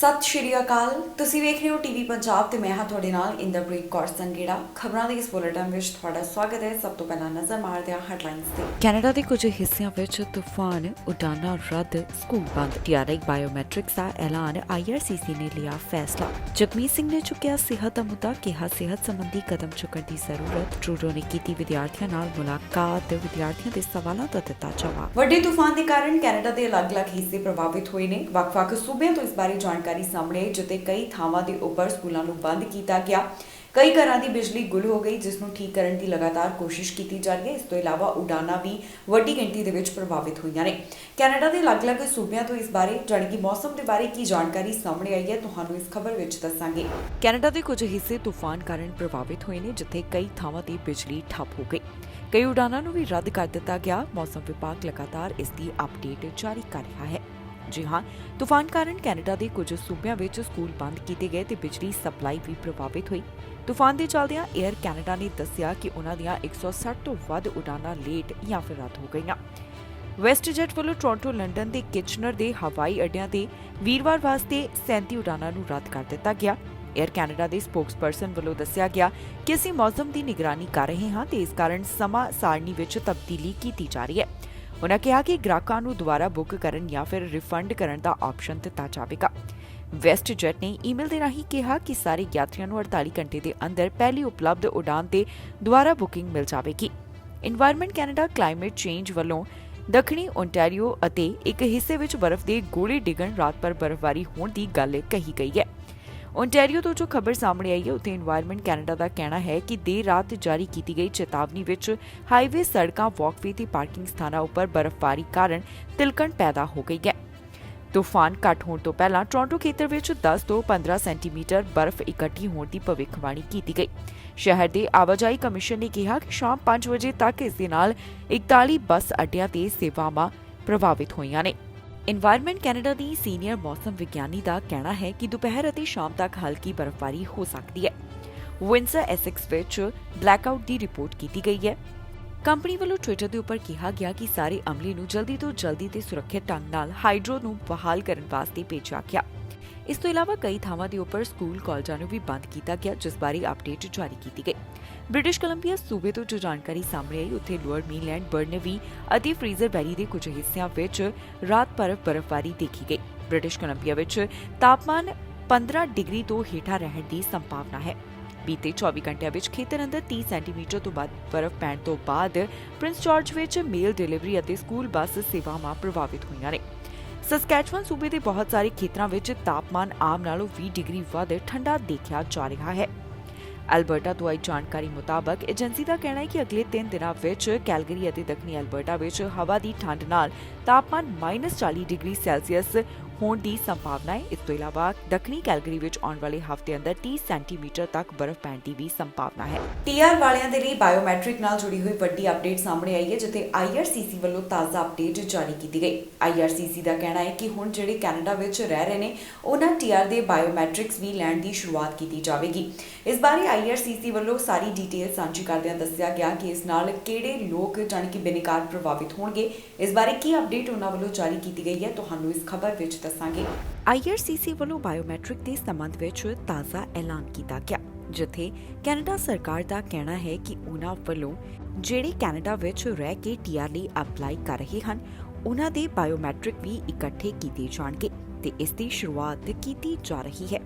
ਸਤਿ ਸ਼੍ਰੀ ਅਕਾਲ। ਤੁਸੀਂ ਵੇਖ ਰਹੇ ਹੋ ਟੀਵੀ ਪੰਜਾਬ ਤੇ ਮੈਂ ਹਾਂ ਤੁਹਾਡੇ ਨਾਲ ਇੰਦਰਪ੍ਰੀਤ ਕੌਰ ਸੰਘੇੜਾ। ਖਬਰਾਂ ਦੇ ਇਸ ਬੁਲੇਟਿਨ ਵਿੱਚ ਤੁਹਾਡਾ ਸਵਾਗਤ ਹੈ। ਸਭ ਤੋਂ ਪਹਿਲਾਂ ਨਜ਼ਰ ਮਾਰਦੇ ਹਾਂ ਹੈਡਲਾਈਨਸ ਤੇ। ਕੈਨੇਡਾ ਦੇ ਕੁਝ ਹਿੱਸਿਆਂ ਵਿੱਚ ਤੂਫਾਨ, ਉਡਾਨਾਂ ਰੱਦ, ਸਕੂਲ ਬੰਦ। ਟੀਆਰਆਈ ਬਾਇਓਮੈਟ੍ਰਿਕਸ ਦਾ ਐਲਾਨ, ਆਈਆਰਸੀਸੀ ਨੇ ਲਿਆ ਫੈਸਲਾ। ਜਗਮੀਤ ਸਿੰਘ ਨੇ ਚੁੱਕਿਆ ਸਿਹਤ ਦਾ ਮੁੱਦਾ, ਕਿਹਾ ਸਿਹਤ ਸੰਬੰਧੀ ਕਦਮ ਚੁੱਕਣ ਦੀ ਜ਼ਰੂਰਤ। ਟਰੂਡੋ ਨੇ ਕੀਤੀ ਵਿਦਿਆਰਥੀਆਂ ਨਾਲ ਮੁਲਾਕਾਤ, ਵਿਦਿਆਰਥੀਆਂ ਦੇ ਸਵਾਲਾਂ ਦਾ ਦਿੱਤਾ ਜਵਾਬ। ਵੱਡੇ ਤੂਫਾਨ ਦੇ ਕਾਰਨ ਕੈਨੇਡਾ ਦੇ ਅਲੱਗ-ਅਲੱਗ ਹਿੱਸੇ ਪ੍ਰਭਾਵਿਤ ਹੋਏ ਨੇ। ਵੱਖ-ਵੱਖ ਸੂਬਿਆਂ ਤੋਂ ਇਸ ਬਾਰੇ ਜਾਣਕਾਰੀ ਸਾਹਮਣੇ ਆਈ, ਜਿੱਥੇ ਕਈ ਥਾਵਾਂ ਦੇ ਉੱਪਰ ਸਕੂਲਾਂ ਨੂੰ ਬੰਦ ਕੀਤਾ ਗਿਆ। ਕਈ ਘਰਾਂ ਦੀ ਬਿਜਲੀ ਗੁੱਲ ਹੋ ਗਈ, ਜਿਸ ਨੂੰ ਠੀਕ ਕਰਨ ਦੀ ਲਗਾਤਾਰ ਕੋਸ਼ਿਸ਼ ਕੀਤੀ ਜਾ ਰਹੀ ਹੈ। ਇਸ ਤੋਂ ਇਲਾਵਾ ਉਡਾਨਾਂ ਵੀ ਵੱਡੀ ਗਿਣਤੀ ਦੇ ਵਿੱਚ ਪ੍ਰਭਾਵਿਤ ਹੋਈਆਂ ਨੇ। ਕੈਨੇਡਾ ਦੇ ਅਲੱਗ-ਅਲੱਗ ਸੂਬਿਆਂ ਤੋਂ ਇਸ ਬਾਰੇ ਜਾਣੀ ਕਿ ਮੌਸਮ ਦੇ ਬਾਰੇ ਕੀ ਜਾਣਕਾਰੀ ਸਾਹਮਣੇ ਆਈ ਹੈ, ਤੁਹਾਨੂੰ ਇਸ ਖਬਰ ਵਿੱਚ ਦੱਸਾਂਗੇ। ਕੈਨੇਡਾ ਦੇ ਕੁਝ ਹਿੱਸੇ ਤੂਫਾਨ ਕਾਰਨ ਪ੍ਰਭਾਵਿਤ ਹੋਏ ਨੇ, ਜਿੱਥੇ ਕਈ ਥਾਵਾਂ ਤੇ ਬਿਜਲੀ ਠੱਪ ਹੋ ਗਈ। ਕਈ ਉਡਾਨਾਂ ਨੂੰ ਵੀ ਰੱਦ ਕਰ ਦਿੱਤਾ ਗਿਆ। ਮੌਸਮ ਵਿਭਾਗ ਲਗਾਤਾਰ ਇਸ ਦੀ ਅਪਡੇਟ ਜਾਰੀ ਕਰ ਰਿਹਾ ਹੈ। ਜੀ ਹਾਂ, ਤੂਫਾਨ ਕਾਰਨ ਕੈਨੇਡਾ ਦੇ ਕੁਝ ਸੂਬਿਆਂ ਵਿੱਚ ਸਕੂਲ ਬੰਦ ਕੀਤੇ ਗਏ ਤੇ ਬਿਜਲੀ ਸਪਲਾਈ ਵੀ ਪ੍ਰਭਾਵਿਤ ਹੋਈ। ਤੂਫਾਨ ਦੇ ਚੱਲਦਿਆਂ ਏਅਰ ਕੈਨੇਡਾ ਨੇ ਦੱਸਿਆ ਕਿ ਉਹਨਾਂ ਦੀਆਂ 160 ਤੋਂ ਵੱਧ ਉਡਾਨਾਂ ਲੇਟ ਜਾਂ ਫਿਰ ਰੱਦ ਹੋ ਗਈਆਂ। ਵੈਸਟਜੈਟ ਵੱਲੋਂ ਟੋਰਾਂਟੋ, ਲੰਡਨ ਤੇ ਕਿਚਨਰ ਦੇ ਹਵਾਈ ਅੱਡਿਆਂ ਤੇ ਵੀਰਵਾਰ ਵਾਸਤੇ 37 ਉਡਾਨਾਂ ਨੂੰ ਰੱਦ ਕਰ ਦਿੱਤਾ ਗਿਆ। ਏਅਰ ਕੈਨੇਡਾ ਦੇ ਸਪੋਕਸਪਰਸਨ ਵੱਲੋਂ ਦੱਸਿਆ ਗਿਆ ਕਿ ਅਸੀਂ ਮੌਸਮ ਦੀ ਨਿਗਰਾਨੀ ਕਰ ਰਹੇ ਹਾਂ ਤੇ ਇਸ ਕਾਰਨ ਸਮਾਂ ਸਾਰਣੀ ਵਿੱਚ ਤਬਦੀਲੀ ਕੀਤੀ ਜਾ ਰਹੀ ਹੈ। ਉਨ੍ਹਾਂ ਕਿਹਾ ਕਿ ਗ੍ਰਾਹਕਾਂ ਨੂੰ ਦੁਬਾਰਾ ਬੁੱਕ ਕਰਨ ਜਾਂ ਫਿਰ ਰਿਫੰਡ ਕਰਨ ਦਾ ਆਪਸ਼ਨ ਦਿੱਤਾ ਜਾਵੇਗਾ। ਵੈਸਟਜੈਟ ਨੇ ਈਮੇਲ ਦੇ ਰਾਹੀਂ ਕਿਹਾ ਕਿ ਸਾਰੇ ਯਾਤਰੀਆਂ ਨੂੰ 48 ਘੰਟੇ ਦੇ ਅੰਦਰ ਪਹਿਲੀ ਉਪਲਬਧ ਉਡਾਨ ਤੇ ਦੁਬਾਰਾ ਬੁਕਿੰਗ ਮਿਲ ਜਾਵੇਗੀ। ਇਨਵਾਇਰਨਮੈਂਟ ਕੈਨੇਡਾ ਕਲਾਈਮੇਟ ਚੇਂਜ ਵੱਲੋਂ ਦੱਖਣੀ ਓਨਟਾਰੀਓ ਅਤੇ ਇੱਕ ਹਿੱਸੇ ਵਿੱਚ ਬਰਫ਼ ਦੇ ਗੋਲੇ ਡਿੱਗਣ, ਰਾਤ ਭਰ ਬਰਫ਼ਬਾਰੀ ਹੋਣ ਦੀ ਗੱਲ ਕਹੀ ਗਈ ਹੈ। ਓਨਟਾਰੀਓ ਤੋਂ ਜੋ ਖਬਰ ਸਾਹਮਣੇ ਆਈ ਹੈ, ਉੱਥੇ ਇਨਵਾਇਰਨਮੈਂਟ ਕੈਨੇਡਾ ਦਾ ਕਹਿਣਾ ਹੈ ਕਿ ਦੇਰ ਰਾਤ ਜਾਰੀ ਕੀਤੀ ਗਈ ਚੇਤਾਵਨੀ ਵਿੱਚ ਹਾਈਵੇ, ਸੜਕਾਂ, ਵਾਕਵੇ ਤੇ ਪਾਰਕਿੰਗ ਸਥਾਨਾਂ ਉੱਪਰ ਬਰਫ਼ਬਾਰੀ ਕਾਰਨ ਤਿਲਕਣ ਪੈਦਾ ਹੋ ਗਈ ਹੈ। ਤੂਫਾਨ ਘੱਟ ਹੋਣ ਤੋਂ ਪਹਿਲਾਂ ਟੋਰਾਂਟੋ ਖੇਤਰ ਵਿੱਚ 10 ਤੋਂ 15 ਸੈਂਟੀਮੀਟਰ ਬਰਫ਼ ਇਕੱਠੀ ਹੋਣ ਦੀ ਭਵਿੱਖਬਾਣੀ ਕੀਤੀ ਗਈ। ਸ਼ਹਿਰ ਦੇ ਆਵਾਜਾਈ ਕਮਿਸ਼ਨ ਨੇ ਕਿਹਾ ਕਿ ਸ਼ਾਮ 5 ਵਜੇ ਤੱਕ ਇਸ ਦੇ ਨਾਲ 41 ਬੱਸ ਅੱਡਿਆਂ ਤੇ ਸੇਵਾਵਾਂ ਪ੍ਰਭਾਵਿਤ ਹੋਈਆਂ ਨੇ। ਇਨਵਾਇਰਨਮੈਂਟ ਕੈਨੇਡਾ ਦੀ ਸੀਨੀਅਰ ਮੌਸਮ ਵਿਗਿਆਨੀ ਦਾ ਕਹਿਣਾ ਹੈ ਕਿ ਦੁਪਹਿਰ ਅਤੇ ਸ਼ਾਮ ਤੱਕ ਹਲਕੀ ਬਰਫ਼ਬਾਰੀ ਹੋ ਸਕਦੀ ਹੈ। ਵਿੰਸਰ, ਐਸੈਕਸ ਵਿੱਚ ਬਲੈਕਆਊਟ ਦੀ ਰਿਪੋਰਟ ਕੀਤੀ ਗਈ ਹੈ। ਕੰਪਨੀ ਵੱਲੋਂ ਟਵਿੱਟਰ ਦੇ ਉੱਪਰ ਕਿਹਾ ਗਿਆ ਕਿ ਸਾਰੇ ਅਮਲੇ ਨੂੰ ਜਲਦੀ ਤੋਂ ਜਲਦੀ ਤੇ ਸੁਰੱਖਿਅਤ ਢੰਗ ਨਾਲ ਹਾਈਡਰੋ ਨੂੰ ਬਹਾਲ ਕਰਨ ਵਾਸਤੇ ਭੇਜਿਆ ਗਿਆ। ਇਸ ਤੋਂ ਇਲਾਵਾ ਕਈ ਥਾਵਾਂ ਦੇ ਉੱਪਰ ਸਕੂਲ, ਕਾਲਜਾਂ ਨੂੰ ਵੀ ਬੰਦ ਕੀਤਾ ਗਿਆ, ਜਿਸ ਬਾਰੇ ਅਪਡੇਟ ਜਾਰੀ ਕੀਤੀ ਗਈ। ਬ੍ਰਿਟਿਸ਼ ਕੋਲੰਬੀਆ ਸੂਬੇ ਤੋਂ ਜੋ ਜਾਣਕਾਰੀ ਸਾਹਮਣੇ ਆਈ, ਉੱਥੇ ਲੋਅਰ ਮੇਨਲੈਂਡ, ਬਰਨਵੀ ਅਤੇ ਫਰੀਜ਼ਰ ਵੈਲੀ ਦੇ ਕੁਝ ਹਿੱਸਿਆਂ ਵਿੱਚ ਰਾਤ ਭਰ ਬਰਫ਼ਬਾਰੀ ਦੇਖੀ ਗਈ। ਬ੍ਰਿਟਿਸ਼ ਕੋਲੰਬੀਆ ਵਿੱਚ ਤਾਪਮਾਨ 15 ਡਿਗਰੀ ਤੋਂ ਹੇਠਾਂ ਰਹਿਣ ਦੀ ਸੰਭਾਵਨਾ ਹੈ। ਬੀਤੇ 24 ਘੰਟਿਆਂ ਵਿੱਚ ਖੇਤਰ ਅੰਦਰ 30 ਸੈਂਟੀਮੀਟਰ ਤੋਂ ਵੱਧ ਬਰਫ਼ ਪੈਣ ਤੋਂ ਬਾਅਦ ਪ੍ਰਿੰਸ ਜਾਰਜ ਵਿੱਚ ਮੇਲ ਡਿਲੀਵਰੀ ਅਤੇ ਸਕੂਲ ਬੱਸ ਸੇਵਾਵਾਂ ਪ੍ਰਭਾਵਿਤ ਹੋਈਆਂ ਨੇ। ਸਸਕੈਚੁਅਨ ਸੂਬੇ ਦੇ ਬਹੁਤ ਸਾਰੇ ਖੇਤਰਾਂ ਵਿੱਚ ਤਾਪਮਾਨ ਆਮ ਨਾਲੋਂ 20 ਡਿਗਰੀ ਵੱਧ ਠੰਡਾ ਦੇਖਿਆ ਜਾ ਰਿਹਾ ਹੈ। ਐਲਬਰਟਾ ਤੋਂ ਆਈ ਜਾਣਕਾਰੀ ਮੁਤਾਬਕ ਏਜੰਸੀ ਦਾ ਕਹਿਣਾ ਹੈ ਕਿ ਅਗਲੇ 3 ਦਿਨਾਂ ਵਿੱਚ ਕੈਲਗਰੀ ਅਤੇ ਦੱਖਣੀ ਐਲਬਰਟਾ ਵਿੱਚ ਹਵਾ ਦੀ ਠੰਡ ਨਾਲ ਤਾਪਮਾਨ -40 ਡਿਗਰੀ ਸੈਲਸੀਅਸ ਹੋਣ ਦੀ ਸੰਭਾਵਨਾ ਹੈ। ਇਸ ਤੋਂ ਇਲਾਵਾ ਦੱਖਣੀ ਕੈਲਗਰੀ ਵਿੱਚ ਆਉਣ ਵਾਲੇ ਹਫ਼ਤੇ ਅੰਦਰ 30 ਸੈਂਟੀਮੀਟਰ ਤੱਕ ਬਰਫ਼ ਪੈਣ ਦੀ ਵੀ ਸੰਭਾਵਨਾ ਹੈ। ਟੀਆਰ ਵਾਲਿਆਂ ਦੇ ਲਈ ਬਾਇਓਮੈਟ੍ਰਿਕ ਨਾਲ ਜੁੜੀ ਹੋਈ ਵੱਡੀ ਅਪਡੇਟ ਸਾਹਮਣੇ ਆਈ ਹੈ, ਜਿੱਥੇ ਆਈਆਰਸੀਸੀ ਵੱਲੋਂ ਤਾਜ਼ਾ ਅਪਡੇਟ ਜਾਰੀ ਕੀਤੀ ਗਈ। ਆਈਆਰਸੀਸੀ ਦਾ ਕਹਿਣਾ ਹੈ ਕਿ ਹੁਣ ਜਿਹੜੇ ਕੈਨੇਡਾ ਵਿੱਚ ਰਹਿ ਰਹੇ ਨੇ, ਉਹਨਾਂ ਟੀਆਰ ਦੇ ਬਾਇਓਮੈਟ੍ਰਿਕਸ ਵੀ ਲੈਣ ਦੀ ਸ਼ੁਰੂਆਤ ਕੀਤੀ ਜਾਵੇਗੀ। ਇਸ ਬਾਰੇ ਆਈਆਰਸੀਸੀ ਵੱਲੋਂ ਸਾਰੀ ਡਿਟੇਲ ਸਾਂਝੀ ਕਰਦਿਆਂ ਦੱਸਿਆ ਗਿਆ ਕਿ ਇਸ ਨਾਲ ਕਿਹੜੇ ਲੋਕ ਜਾਣੀ ਕਿ ਬੇਨਕਾਬ ਪ੍ਰਭਾਵਿਤ ਹੋਣਗੇ। ਇਸ ਬਾਰੇ ਕੀ ਅਪਡੇਟ ਉਹਨਾਂ ਵੱਲੋਂ ਜਾਰੀ ਕੀਤੀ ਗਈ ਹੈ, ਤੁਹਾਨੂੰ ਇਸ ਖਬਰ ਵਿੱਚ ਦੱਸਾਂਗੇ। ਆਈਆਰਸੀਸੀ ਵੱਲੋਂ ਬਾਇਓਮੈਟ੍ਰਿਕ ਦੇ ਸੰਬੰਧ ਵਿੱਚ ਤਾਜ਼ਾ ਐਲਾਨ ਕੀਤਾ ਗਿਆ, ਜਿੱਥੇ ਕੈਨੇਡਾ ਸਰਕਾਰ ਦਾ ਕਹਿਣਾ ਹੈ ਕਿ ਉਹਨਾਂ ਵੱਲੋਂ ਜਿਹੜੇ ਕੈਨੇਡਾ ਵਿੱਚ ਰਹਿ ਕੇ ਟੀਆਰ ਲਈ ਅਪਲਾਈ ਕਰ ਰਹੇ ਹਨ, ਉਹਨਾਂ ਦੇ ਬਾਇਓਮੈਟ੍ਰਿਕ ਵੀ ਇਕੱਠੇ ਕੀਤੇ ਜਾਣਗੇ ਤੇ ਇਸ ਦੀ ਸ਼ੁਰੂਆਤ ਕੀਤੀ ਜਾ ਰਹੀ ਹੈ।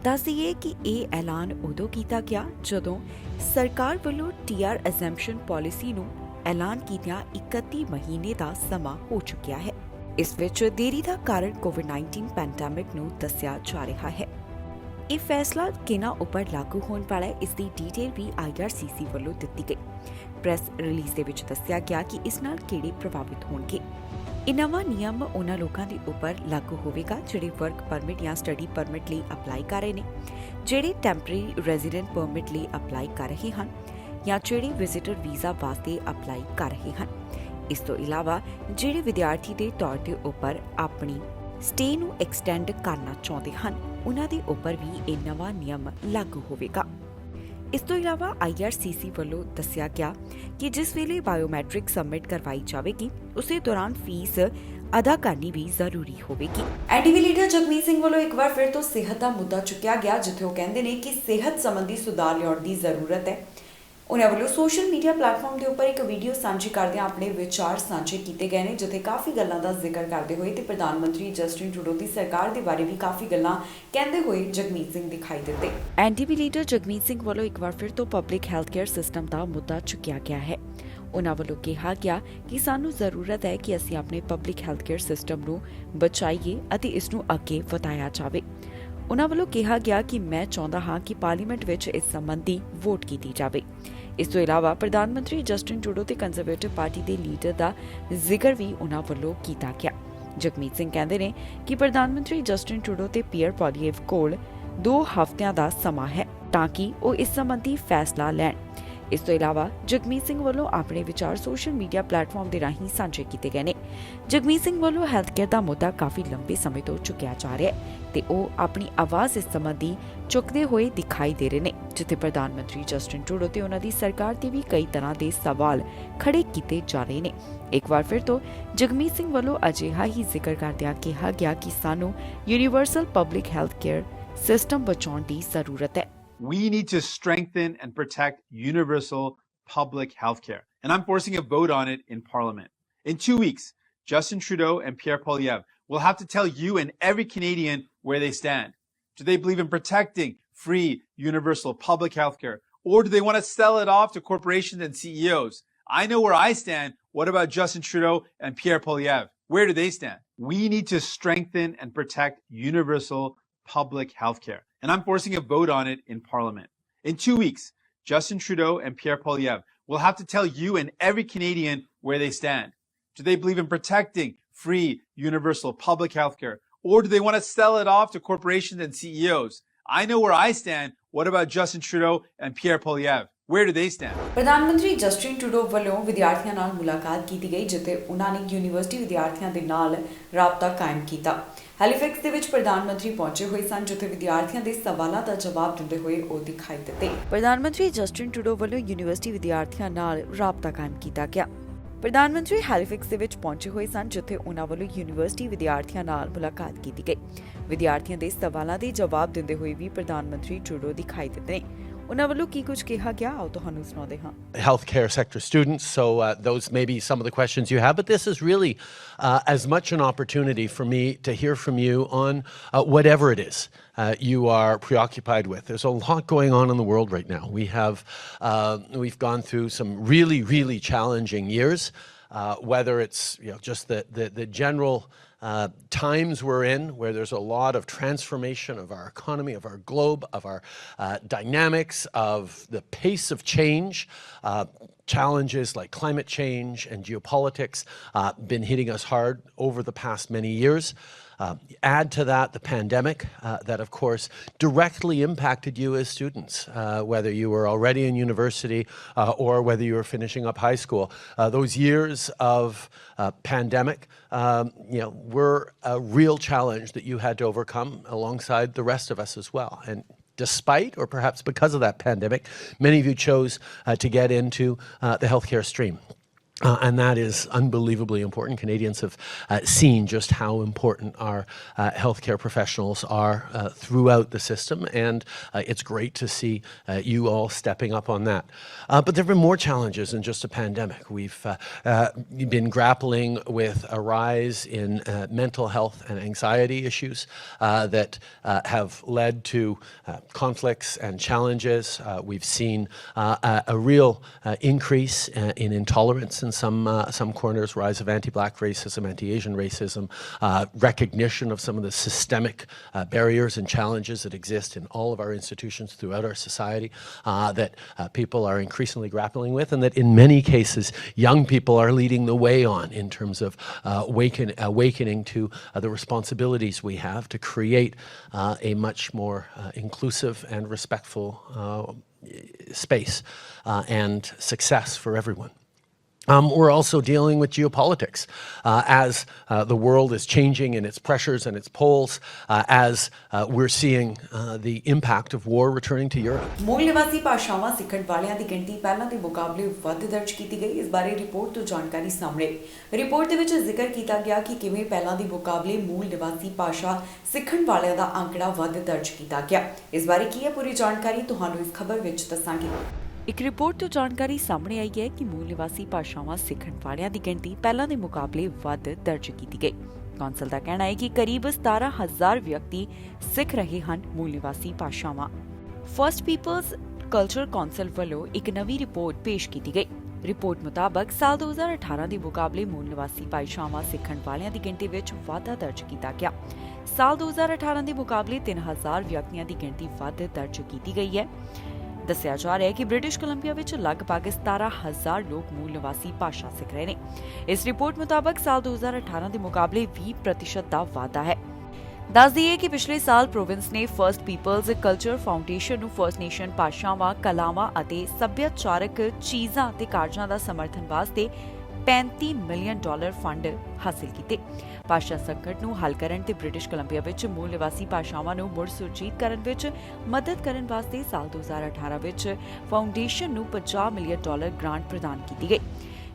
ਦੱਸ ਦਈਏ ਕਿ ਇਹ ਐਲਾਨ ਉਦੋਂ ਕੀਤਾ ਗਿਆ ਜਦੋਂ ਸਰਕਾਰ ਵੱਲੋਂ ਟੀਆਰ ਐਗਜ਼ੈਂਪਸ਼ਨ ਪਾਲਿਸੀ ਨੂੰ ਐਲਾਨ ਕੀਤਿਆਂ 31 ਮਹੀਨੇ ਦਾ ਸਮਾਂ ਹੋ ਚੁੱਕਿਆ ਹੈ। ਇਸ ਵਿੱਚ ਦੇਰੀ ਦਾ ਕਾਰਨ ਕੋਵਿਡ-19 ਪੈਂਡੈਮਿਕ ਨੂੰ ਦੱਸਿਆ ਜਾ ਰਿਹਾ ਹੈ। ਇਹ ਫੈਸਲਾ ਕਿਹਨਾਂ ਉੱਪਰ ਲਾਗੂ ਹੋਣ ਵਾਲਾ ਹੈ, ਇਸ ਦੀ ਡਿਟੇਲ ਵੀ ਆਈਆਰਸੀਸੀ ਵੱਲੋਂ ਦਿੱਤੀ ਗਈ। ਪ੍ਰੈਸ ਰਿਲੀਜ਼ ਦੇ ਵਿੱਚ ਦੱਸਿਆ ਗਿਆ ਕਿ ਇਸ ਨਾਲ ਕਿਹੜੇ ਪ੍ਰਭਾਵਿਤ ਹੋਣਗੇ। ਇਹ ਨਵਾਂ ਨਿਯਮ ਉਹਨਾਂ ਲੋਕਾਂ ਦੇ ਉੱਪਰ ਲਾਗੂ ਹੋਵੇਗਾ ਜਿਹੜੇ ਵਰਕ ਪਰਮਿਟ ਜਾਂ ਸਟੱਡੀ ਪਰਮਿਟ ਲਈ ਅਪਲਾਈ ਕਰ ਰਹੇ ਨੇ, ਜਿਹੜੇ ਟੈਂਪਰੇਰੀ ਰੈਜ਼ੀਡੈਂਟ ਪਰਮਿਟ ਲਈ ਅਪਲਾਈ ਕਰ ਰਹੇ ਹਨ ਜਾਂ ਜਿਹੜੇ ਵਿਜ਼ਿਟਰ ਵੀਜ਼ਾ ਵਾਸਤੇ ਅਪਲਾਈ ਕਰ ਰਹੇ ਹਨ। ਇਸ ਤੋਂ ਇਲਾਵਾ ਜਿਹੜੇ ਵਿਦਿਆਰਥੀ ਦੇ ਤੌਰ ਤੇ ਉੱਪਰ ਆਪਣੀ ਸਟੇ ਨੂੰ ਐਕਸਟੈਂਡ ਕਰਨਾ ਚਾਹੁੰਦੇ ਹਨ, ਉਹਨਾਂ ਦੇ ਉੱਪਰ ਵੀ ਇਹ ਨਵਾਂ ਨਿਯਮ ਲਾਗੂ ਹੋਵੇਗਾ। ਇਸ ਤੋਂ ਇਲਾਵਾ ਆਈਆਰਸੀਸੀ ਵੱਲੋਂ ਦੱਸਿਆ ਗਿਆ ਕਿ ਜਿਸ ਵੇਲੇ ਬਾਇਓਮੈਟ੍ਰਿਕ ਸਬਮਿਟ ਕਰਵਾਈ ਜਾਵੇਗੀ, ਉਸੇ ਦੌਰਾਨ ਫੀਸ ਅਦਾ ਕਰਨੀ ਵੀ ਜ਼ਰੂਰੀ ਹੋਵੇਗੀ। ਐਨਡੀਪੀ ਲੀਡਰ ਜਗਮੀਤ ਸਿੰਘ ਵੱਲੋਂ ਇੱਕ ਵਾਰ ਫਿਰ ਤੋਂ ਸਿਹਤ ਦਾ ਮੁੱਦਾ ਚੁੱਕਿਆ ਗਿਆ, ਜਿੱਥੇ ਉਹ ਕਹਿੰਦੇ ਨੇ ਕਿ ਸਿਹਤ ਸੰਬੰਧੀ ਸੁਧਾਰ ਲਿਆਉਣ ਦੀ ਜ਼ਰੂਰਤ ਹੈ। ਉਹਨਾਂ ਵੱਲੋਂ ਸੋਸ਼ਲ ਮੀਡੀਆ ਪਲੇਟਫਾਰਮ ਦੇ ਉੱਪਰ ਇੱਕ ਵੀਡੀਓ ਸਾਂਝੀ ਕਰਦਿਆਂ ਆਪਣੇ ਵਿਚਾਰ ਸਾਂਝੇ ਕੀਤੇ ਗਏ ਨੇ, ਜਿੱਥੇ ਕਾਫੀ ਗੱਲਾਂ ਦਾ ਜ਼ਿਕਰ ਕਰਦੇ ਹੋਏ ਤੇ ਪ੍ਰਧਾਨ ਮੰਤਰੀ ਜਸਟਿਨ ਟਰੂਡੋ ਦੀ ਸਰਕਾਰ ਦੇ ਬਾਰੇ ਵੀ ਕਾਫੀ ਗੱਲਾਂ ਕਹਿੰਦੇ ਹੋਏ ਜਗਮੀਤ ਸਿੰਘ ਦਿਖਾਈ ਦਿੱਤੇ। ਐਨਡੀਪੀ ਲੀਡਰ ਜਗਮੀਤ ਸਿੰਘ ਵੱਲੋਂ ਇੱਕ ਵਾਰ ਫਿਰ ਤੋਂ ਪਬਲਿਕ ਹੈਲਥ ਕੇਅਰ ਸਿਸਟਮ ਦਾ ਮੁੱਦਾ ਚੁੱਕਿਆ ਗਿਆ ਹੈ। ਉਹਨਾਂ ਵੱਲੋਂ ਕਿਹਾ ਗਿਆ ਕਿ ਸਾਨੂੰ ਜ਼ਰੂਰਤ ਹੈ ਕਿ ਅਸੀਂ ਆਪਣੇ ਪਬਲਿਕ ਹੈਲਥ ਕੇਅਰ ਸਿਸਟਮ ਨੂੰ ਬਚਾਈਏ ਅਤੇ ਇਸ ਨੂੰ ਅੱਗੇ ਵਧਾਇਆ ਜਾਵੇ। ਉਹਨਾਂ ਵੱਲੋਂ ਕਿਹਾ ਗਿਆ ਕਿ ਮੈਂ ਚਾਹੁੰਦਾ ਹਾਂ ਕਿ ਪਾਰਲੀਮੈਂਟ ਵਿੱਚ ਇਸ ਸੰਬੰਧੀ ਵੋਟ ਕੀਤੀ ਜਾਵੇ। ਇਸ ਤੋਂ ਇਲਾਵਾ ਪ੍ਰਧਾਨ ਮੰਤਰੀ ਜਸਟਿਨ ਟਰੂਡੋ ਤੇ ਕੰਜ਼ਰਵੇਟਿਵ ਪਾਰਟੀ ਦੇ ਲੀਡਰ ਦਾ ਜ਼ਿਕਰ ਵੀ ਉਹਨਾਂ ਵੱਲੋਂ ਕੀਤਾ ਗਿਆ। ਜਗਮੀਤ ਸਿੰਘ ਕਹਿੰਦੇ ਨੇ ਕਿ ਪ੍ਰਧਾਨ ਮੰਤਰੀ ਜਸਟਿਨ ਟਰੂਡੋ ਤੇ ਪੀਅਰ ਪੋਲੀਏਵ ਕੋਲ 2 ਹਫ਼ਤਿਆਂ ਦਾ ਸਮਾਂ ਹੈ ਤਾਂ ਕਿ ਉਹ ਇਸ ਸੰਬੰਧੀ ਫੈਸਲਾ ਲੈਣ। ਇਸ ਤੋਂ ਇਲਾਵਾ ਜਗਮੀਤ ਸਿੰਘ ਵੱਲੋਂ ਆਪਣੇ ਵਿਚਾਰ ਸੋਸ਼ਲ ਮੀਡੀਆ ਪਲੇਟਫਾਰਮ ਦੇ ਰਾਹੀਂ ਸਾਂਝੇ ਕੀਤੇ ਗਏ ਨੇ। ਜਗਮੀਤ ਸਿੰਘ ਵੱਲੋਂ ਹੈਲਥ ਕੇਅਰ ਦਾ ਮੁੱਦਾ ਕਾਫੀ ਲੰਬੇ ਸਮੇਂ ਤੋਂ ਚੁੱਕਿਆ ਜਾ ਰਿਹਾ ਹੈ ਤੇ ਉਹ ਆਪਣੀ ਆਵਾਜ਼ ਇਸ ਸੰਬੰਧੀ ਚੁੱਕਦੇ ਹੋਏ ਦਿਖਾਈ ਦੇ ਰਹੇ ਨੇ, ਜਿੱਥੇ ਪ੍ਰਧਾਨ ਮੰਤਰੀ ਜਸਟਿਨ ਟਰੂਡੋ ਤੇ ਉਹਨਾਂ ਦੀ ਸਰਕਾਰ ਤੇ ਵੀ ਕਈ ਤਰ੍ਹਾਂ ਦੇ ਸਵਾਲ ਖੜੇ ਕੀਤੇ ਜਾ ਰਹੇ ਨੇ। ਇੱਕ ਵਾਰ ਫਿਰ ਤੋਂ ਜਗਮੀਤ ਸਿੰਘ ਵੱਲੋਂ ਅਜਿਹਾ ਹੀ ਜ਼ਿਕਰ ਕਰਦਿਆਂ ਕਿਹਾ ਗਿਆ ਕਿ ਸਾਨੂੰ universal public health care system ਬਚਾਉਣ ਦੀ ਜ਼ਰੂਰਤ ਹੈ। We need to strengthen and protect universal public health care. And I'm forcing a vote on it in Parliament. In 2 weeks, Justin Trudeau and Pierre Poilievre will have to tell you and every Canadian where they stand. Do they believe in protecting free, universal public health care? Or do they want to sell it off to corporations and CEOs? I know where I stand. What about Justin Trudeau and Pierre Poilievre? Where do they stand? We need to strengthen and protect universal public health care. And I'm forcing a vote on it in Parliament. In 2 weeks, Justin Trudeau and Pierre Poilievre will have to tell you and every Canadian where they stand. Do they believe in protecting free, universal public health care? Or do they want to sell it off to corporations and CEOs? I know where I stand. What about Justin Trudeau and Pierre Poilievre? Where do they stand? ਪ੍ਰਧਾਨ ਮੰਤਰੀ Justin Trudeau ਵੱਲੋਂ ਵਿਦਿਆਰਥੀਆਂ ਨਾਲ ਮੁਲਾਕਾਤ ਕੀਤੀ ਗਈ, ਜਿੱਥੇ ਉਹਨਾਂ ਨੇ ਯੂਨੀਵਰਸਿਟੀ ਵਿਦਿਆਰਥੀਆਂ ਦੇ ਨਾਲ ਰਾਬਤਾ ਕਾਇਮ ਕੀਤਾ। ਹੈਲੀਫੈਕਸ ਦੇ ਵਿੱਚ ਪ੍ਰਧਾਨ ਮੰਤਰੀ ਪਹੁੰਚੇ ਹੋਏ ਸਨ, ਜਿੱਥੇ ਵਿਦਿਆਰਥੀਆਂ ਦੇ ਸਵਾਲਾਂ ਦਾ ਜਵਾਬ ਦਿੰਦੇ ਹੋਏ ਉਹ ਦਿਖਾਈ ਦਿੱਤੇ। ਪ੍ਰਧਾਨ ਮੰਤਰੀ ਜਸਟਿਨ ਟਰੂਡੋ ਵੱਲੋਂ ਯੂਨੀਵਰਸਿਟੀ ਵਿਦਿਆਰਥੀਆਂ ਨਾਲ ਰਾਬਤਾ ਕਾਇਮ ਕੀਤਾ ਗਿਆ। ਪ੍ਰਧਾਨ ਮੰਤਰੀ ਹੈਲੀਫੈਕਸ ਦੇ ਵਿੱਚ ਪਹੁੰਚੇ ਹੋਏ ਸਨ, ਜਿੱਥੇ ਉਹਨਾਂ ਵੱਲੋਂ ਯੂਨੀਵਰਸਿਟੀ ਵਿਦਿਆਰਥੀਆਂ ਨਾਲ ਮੁਲਾਕਾਤ ਕੀਤੀ ਗਈ। ਵਿਦਿਆਰਥੀਆਂ ਦੇ ਸਵਾਲਾਂ ਦੇ ਜਵਾਬ ਦਿੰਦੇ ਹੋਏ ਵੀ ਪ੍ਰਧਾਨ ਮੰਤਰੀ ਟਰੂਡੋ ਦਿਖਾਈ ਦਿੱਤੇ ਨੇ। ਉਹਨਾਂ ਵੱਲੋਂ ਕੀ ਕੁਝ ਕਿਹਾ ਗਿਆ, ਆਓ ਤੁਹਾਨੂੰ ਸੁਣਾਉਂਦੇ ਹਾਂ। Healthcare sector students, so those may be some of the questions you have, but this is really as much an opportunity for me to hear from you on whatever it is you are preoccupied with. There's a lot going on in the world right now. We've gone through some really, really challenging years, whether it's just the general times we're in, where there's a lot of transformation of our economy, of our globe, of our dynamics, of the pace of change. Challenges like climate change and geopolitics been hitting us hard over the past many years. Add to that the pandemic that, of course, directly impacted you as students, whether you were already in university or whether you were finishing up high school. Those years of pandemic, were a real challenge that you had to overcome alongside the rest of us as well. And despite, or perhaps because of that pandemic, many of you chose to get into the healthcare stream. And that is unbelievably important. Canadians have seen just how important our healthcare professionals are throughout the system, and it's great to see you all stepping up on that. But there have been more challenges than just a pandemic. We've been grappling with a rise in mental health and anxiety issues that have led to conflicts and challenges. We've seen a real increase in intolerance in some corners, rise of anti-Black racism, anti-Asian racism, recognition of some of the systemic barriers and challenges that exist in all of our institutions throughout our society that people are increasingly grappling with, and that in many cases young people are leading the way on in terms of awakening to the responsibilities we have to create a much more inclusive and respectful space and success for everyone. We're also dealing with geopolitics as the world is changing in its pressures and its poles, as we're seeing the impact of war returning to Europe. ਮੂਲ ਨਿਵਾਸੀ ਭਾਸ਼ਾਵਾਂ ਸਿੱਖਣ ਵਾਲਿਆਂ ਦੀ ਗਿਣਤੀ ਪਹਿਲਾਂ ਦੇ ਮੁਕਾਬਲੇ ਵੱਧ ਦਰਜ ਕੀਤੀ ਗਈ। ਇਸ ਬਾਰੇ ਰਿਪੋਰਟ ਤੋਂ ਜਾਣਕਾਰੀ ਸਾਹਮਣੇ। ਰਿਪੋਰਟ ਦੇ ਵਿੱਚ ਜ਼ਿਕਰ ਕੀਤਾ ਗਿਆ ਕਿ ਕਿਵੇਂ ਪਹਿਲਾਂ ਦੇ ਮੁਕਾਬਲੇ ਮੂਲ ਨਿਵਾਸੀ ਭਾਸ਼ਾ ਸਿੱਖਣ ਵਾਲਿਆਂ ਦਾ ਅੰਕੜਾ ਵੱਧ ਦਰਜ ਕੀਤਾ ਗਿਆ। ਇਸ ਬਾਰੇ ਕੀ ਹੈ ਪੂਰੀ ਜਾਣਕਾਰੀ ਤੁਹਾਨੂੰ ਇਸ ਖਬਰ ਵਿੱਚ ਦੱਸਾਂਗੇ। ਇੱਕ ਰਿਪੋਰਟ ਤੋਂ ਜਾਣਕਾਰੀ ਸਾਹਮਣੇ ਆਈ ਹੈ ਕਿ ਮੂਲ ਨਿਵਾਸੀ ਭਾਸ਼ਾਵਾਂ ਸਿੱਖਣ ਵਾਲਿਆਂ ਦੀ ਗਿਣਤੀ ਪਹਿਲਾਂ ਦੇ ਮੁਕਾਬਲੇ ਵੱਧ ਦਰਜ ਕੀਤੀ ਗਈ। ਕੌਂਸਲ ਦਾ ਕਹਿਣਾ ਹੈ ਕਿ ਕਰੀਬ 17,000 ਵਿਅਕਤੀ ਸਿੱਖ ਰਹੇ ਹਨ ਮੂਲ ਨਿਵਾਸੀ ਭਾਸ਼ਾਵਾਂ। ਫਰਸਟ ਪੀਪਲਜ਼ ਕਲਚਰ ਕੌਂਸਲ ਵੱਲੋਂ ਇੱਕ ਨਵੀਂ ਰਿਪੋਰਟ ਪੇਸ਼ ਕੀਤੀ ਗਈ। ਰਿਪੋਰਟ ਮੁਤਾਬਕ ਸਾਲ 2018 ਦੇ ਮੁਕਾਬਲੇ ਮੂਲ ਨਿਵਾਸੀ ਭਾਸ਼ਾਵਾਂ ਸਿੱਖਣ ਵਾਲਿਆਂ ਦੀ ਗਿਣਤੀ ਵਿੱਚ ਵਾਧਾ ਦਰਜ ਕੀਤਾ ਗਿਆ। ਸਾਲ 2018 ਦੇ ਮੁਕਾਬਲੇ 3,000 ਵਿਅਕਤੀਆਂ ਦੀ ਗਿਣਤੀ ਵੱਧ ਦਰਜ ਕੀਤੀ ਗਈ ਹੈ। ਦੱਸਿਆ ਜਾ ਰਿਹਾ ਹੈ ਕਿ ਬ੍ਰਿਟਿਸ਼ ਕੋਲੰਬੀਆ ਵਿੱਚ ਲਗਭਗ 17,000 ਲੋਕ ਮੂਲ ਨਿਵਾਸੀ ਭਾਸ਼ਾ ਸਿੱਖ ਰਹੇ ਨੇ। ਇਸ ਰਿਪੋਰਟ ਮੁਤਾਬਕ ਸਾਲ 2018 ਦੇ ਮੁਕਾਬਲੇ 20% ਦਾ ਵਾਧਾ ਹੈ। ਦੱਸ ਦਈਏ ਕਿ ਪਿਛਲੇ ਸਾਲ ਪ੍ਰੋਵਿੰਸ ਨੇ ਫਰਸਟ ਪੀਪਲਜ਼ ਕਲਚਰ ਫਾਊਂਡੇਸ਼ਨ ਨੂੰ ਫਰਸਟ ਨੇਸ਼ਨ ਭਾਸ਼ਾਵਾਂ, ਕਲਾਵਾਂ ਅਤੇ ਸੱਭਿਆਚਾਰਕ ਚੀਜ਼ਾਂ ਅਤੇ ਕਾਰਜਾਂ ਦਾ ਸਮਰਥਨ ਵਾਸਤੇ $35 ਮਿਲੀਅਨ ਫੰਡ ਹਾਸਲ ਕੀਤੇ। ਭਾਸ਼ਾ ਸੰਕਟ ਨੂੰ ਹੱਲ ਕਰਨ ਤੇ ਬ੍ਰਿਟਿਸ਼ ਕੋਲੰਬੀਆ ਵਿੱਚ ਮੂਲ ਨਿਵਾਸੀ ਭਾਸ਼ਾਵਾਂ ਨੂੰ ਮੁੜ ਸੁਰਜੀਤ ਕਰਨ ਵਿੱਚ ਮਦਦ ਕਰਨ ਵਾਸਤੇ ਸਾਲ 2018 ਵਿੱਚ ਫਾਊਂਡੇਸ਼ਨ ਨੂੰ $50 ਮਿਲੀਅਨ ਗ੍ਰਾਂਟ ਪ੍ਰਦਾਨ ਕੀਤੀ ਗਈ।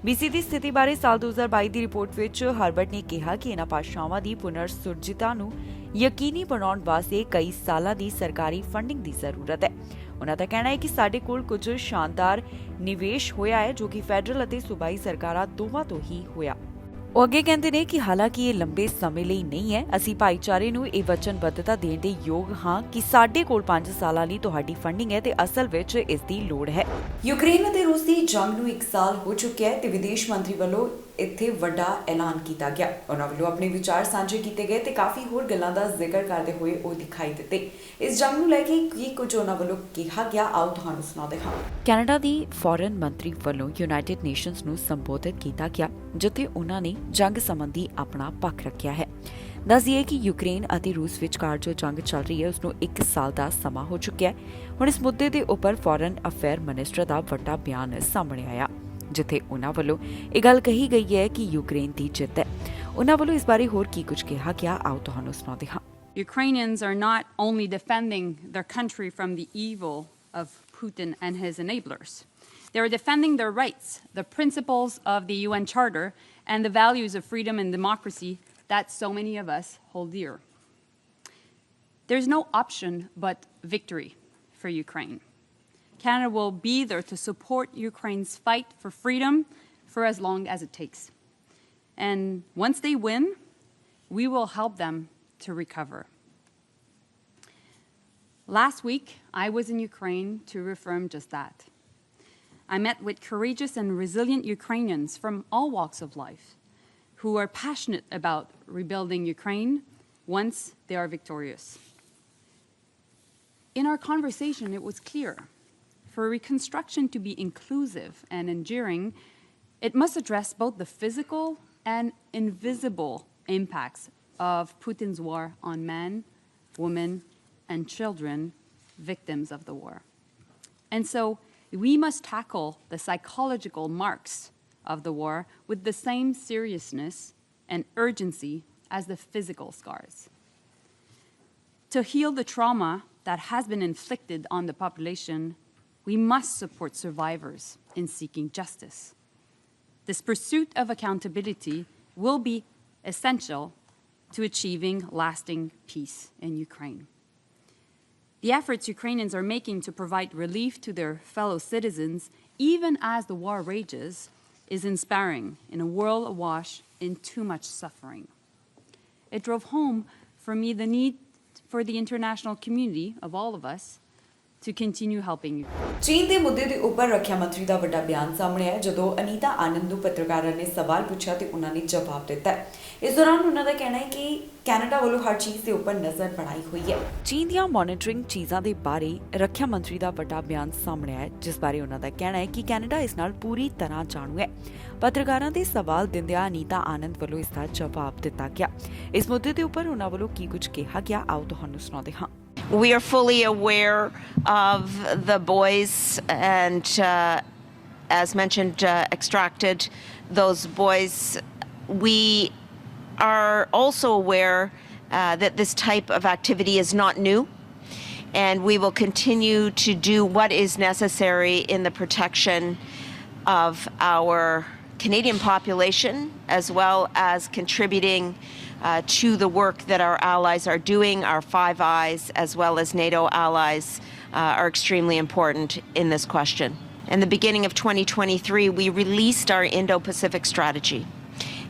BC ਦੀ ਸਥਿਤੀ ਬਾਰੇ ਸਾਲ 2022 ਦੀ ਰਿਪੋਰਟ ਵਿੱਚ ਹਰਬਰਟ ਨੇ ਕਿਹਾ ਕਿ ਇਨ੍ਹਾਂ ਭਾਸ਼ਾਵਾਂ ਦੀ ਪੁਨਰ ਸੁਰਜੀਤਾ ਨੂੰ ਯਕੀਨੀ ਬਣਾਉਣ ਵਾਸਤੇ ਕਈ ਸਾਲਾਂ ਦੀ ਸਰਕਾਰੀ ਫੰਡਿੰਗ ਦੀ ਜ਼ਰੂਰਤ ਹੈ। ਉਨ੍ਹਾਂ ਦਾ ਕਹਿਣਾ ਹੈ ਕਿ ਸਾਡੇ ਕੋਲ ਕੁਝ ਸ਼ਾਨਦਾਰ ਨਿਵੇਸ਼ ਹੋਇਆ ਹੈ ਜੋ ਕਿ ਫੈਡਰਲ ਅਤੇ ਸੂਬਾਈ ਸਰਕਾਰਾਂ ਦੋਵਾਂ ਤੋਂ ਹੀ ਹੋਇਆ। ਉਹ ਅੱਗੇ ਕਹਿੰਦੇ ਨੇ ਕਿ ਹਾਲਾਂਕਿ ਇਹ ਲੰਬੇ ਸਮੇਂ ਲਈ ਨਹੀਂ ਹੈ, ਅਸੀਂ ਭਾਈਚਾਰੇ ਨੂੰ ਇਹ ਵਚਨਬੱਧਤਾ ਦੇਣ ਦੇ ਯੋਗ ਹਾਂ ਕਿ ਸਾਡੇ ਕੋਲ 5 ਸਾਲਾਂ ਲਈ ਤੁਹਾਡੀ ਫੰਡਿੰਗ ਹੈ ਤੇ ਅਸਲ ਵਿੱਚ ਇਸ ਦੀ ਲੋੜ ਹੈ। ਯੂਕਰੇਨ ਅਤੇ ਰੂਸ ਦੀ ਜੰਗ ਨੂੰ 1 ਸਾਲ ਹੋ ਚੁੱਕਿਆ ਹੈ ਤੇ ਵਿਦੇਸ਼ ਮੰਤਰੀ ਵੱਲੋਂ ਇੱਥੇ ਵੱਡਾ ਐਲਾਨ ਕੀਤਾ ਗਿਆ। ਉਹਨਾਂ ਵੱਲੋਂ ਆਪਣੇ ਵਿਚਾਰ ਸਾਂਝੇ ਕੀਤੇ ਗਏ ਤੇ ਕਾਫੀ ਹੋਰ ਗੱਲਾਂ ਦਾ ਜ਼ਿਕਰ ਕਰਦੇ ਹੋਏ ਉਹ ਦਿਖਾਈ ਦਿੱਤੇ। ਇਸ ਜੰਗ ਨੂੰ ਲੈ ਕੇ ਕੀ ਕੁਝ ਉਹਨਾਂ ਵੱਲੋਂ ਕਿਹਾ ਗਿਆ, ਆਓ ਤੁਹਾਨੂੰ ਸੁਣਾਉਂਦੇ ਹਾਂ। ਕੈਨੇਡਾ ਦੀ ਫੋਰਨ ਮੰਤਰੀ ਵੱਲੋਂ ਯੂਨਾਈਟਿਡ ਨੇਸ਼ਨਸ ਨੂੰ ਸੰਬੋਧਿਤ ਕੀਤਾ ਗਿਆ, ਜਿੱਥੇ ਉਹਨਾਂ ਨੇ ਜੰਗ ਸੰਬੰਧੀ ਆਪਣਾ ਪੱਖ ਰੱਖਿਆ ਹੈ। ਦੱਸ ਦਈਏ ਕਿ ਯੂਕਰੇਨ ਅਤੇ ਰੂਸ ਵਿਚਕਾਰ ਜੋ ਜੰਗ ਚੱਲ ਰਹੀ ਹੈ ਉਸ ਨੂੰ 1 ਸਾਲ ਦਾ ਸਮਾਂ ਹੋ ਚੁੱਕਿਆ ਹੈ। ਹੁਣ ਇਸ ਮੁੱਦੇ ਦੇ ਉੱਪਰ ਫੋਰਨ ਅਫੇਅਰ ਮਿਨਿਸਟਰ ਦਾ ਵੱਡਾ ਬਿਆਨ ਸਾਹਮਣੇ ਆਇਆ, ਜਿੱਥੇ ਉਹਨਾਂ ਵੱਲੋਂ ਇਹ ਗੱਲ ਕਹੀ ਗਈ ਹੈ ਕਿ ਯੂਕਰੇਨ ਦੀ ਜਿੱਤ ਹੈ। ਉਹਨਾਂ ਵੱਲੋਂ ਇਸ ਬਾਰੇ ਹੋਰ ਕੀ ਕੁਝ ਕਿਹਾ ਗਿਆ, ਆਓ ਤੁਹਾਨੂੰ ਸੁਣਾਉਂਦੇ ਹਾਂ। Ukrainians are not only defending their country from the evil of Putin and his enablers. They are defending their rights, the principles of the UN Charter, and the values of freedom and democracy that so many of us hold dear. There's no option but victory for Ukraine. Canada will be there to support Ukraine's fight for freedom for as long as it takes. And once they win, we will help them to recover. Last week, I was in Ukraine to reaffirm just that. I met with courageous and resilient Ukrainians from all walks of life who are passionate about rebuilding Ukraine once they are victorious. In our conversation, it was clear. For reconstruction to be inclusive and enduring, it must address both the physical and invisible impacts of Putin's war on men, women, and children, victims of the war. And so we must tackle the psychological marks of the war with the same seriousness and urgency as the physical scars. To heal the trauma that has been inflicted on the population, we must support survivors in seeking justice. This pursuit of accountability will be essential to achieving lasting peace in Ukraine. The efforts Ukrainians are making to provide relief to their fellow citizens, even as the war rages, is inspiring in a world awash in too much suffering. It drove home for me the need for the international community of all of us to continue helping you. ਚੀਨ ਦੇ ਮੁੱਦੇ ਦੇ ਉੱਪਰ ਰੱਖਿਆ ਮੰਤਰੀ ਦਾ ਵੱਡਾ ਬਿਆਨ ਸਾਹਮਣੇ ਆਇਆ ਜਦੋਂ ਅਨੀਤਾ ਆਨੰਦ ਨੂੰ ਪੱਤਰਕਾਰਾਂ ਨੇ ਸਵਾਲ ਪੁੱਛਿਆ ਤੇ ਉਹਨਾਂ ਨੇ ਜਵਾਬ ਦਿੱਤਾ। ਇਸ ਦੌਰਾਨ ਉਹਨਾਂ ਦਾ ਕਹਿਣਾ ਹੈ ਕਿ ਕੈਨੇਡਾ ਵੱਲੋਂ ਹਰ ਚੀਜ਼ ਦੇ ਉੱਪਰ ਨਜ਼ਰ ਬਣਾਈ ਹੋਈ ਹੈ। ਚੀਨ ਦੀਆਂ ਮੋਨੀਟਰਿੰਗ ਚੀਜ਼ਾਂ ਦੇ ਬਾਰੇ ਰੱਖਿਆ ਮੰਤਰੀ ਦਾ ਵੱਡਾ ਬਿਆਨ ਸਾਹਮਣੇ ਆਇਆ, ਜਿਸ ਬਾਰੇ ਉਹਨਾਂ ਦਾ ਕਹਿਣਾ ਹੈ ਕਿ ਕੈਨੇਡਾ ਇਸ ਨਾਲ ਪੂਰੀ ਤਰ੍ਹਾਂ ਜਾਣੂ ਹੈ। ਪੱਤਰਕਾਰਾਂ ਦੇ ਸਵਾਲ ਦਿੰਦਿਆਂ ਅਨੀਤਾ ਆਨੰਦ ਵੱਲੋਂ ਇਸ ਦਾ ਜਵਾਬ ਦਿੱਤਾ ਗਿਆ। ਇਸ ਮੁੱਦੇ ਦੇ ਉੱਪਰ ਉਹਨਾਂ ਵੱਲੋਂ ਕੀ ਕੁਝ ਕਿਹਾ ਗਿਆ, ਆਓ ਤੁਹਾਨੂੰ ਸੁਣਾਉਂਦੇ ਹਾਂ। We are fully aware of the boys and as mentioned, extracted those boys. We are also aware that this type of activity is not new, and we will continue to do what is necessary in the protection of our Canadian population, as well as contributing to the work that our allies are doing. Our Five Eyes, as well as NATO allies, are extremely important in this question. In the beginning of 2023, we released our Indo-Pacific strategy.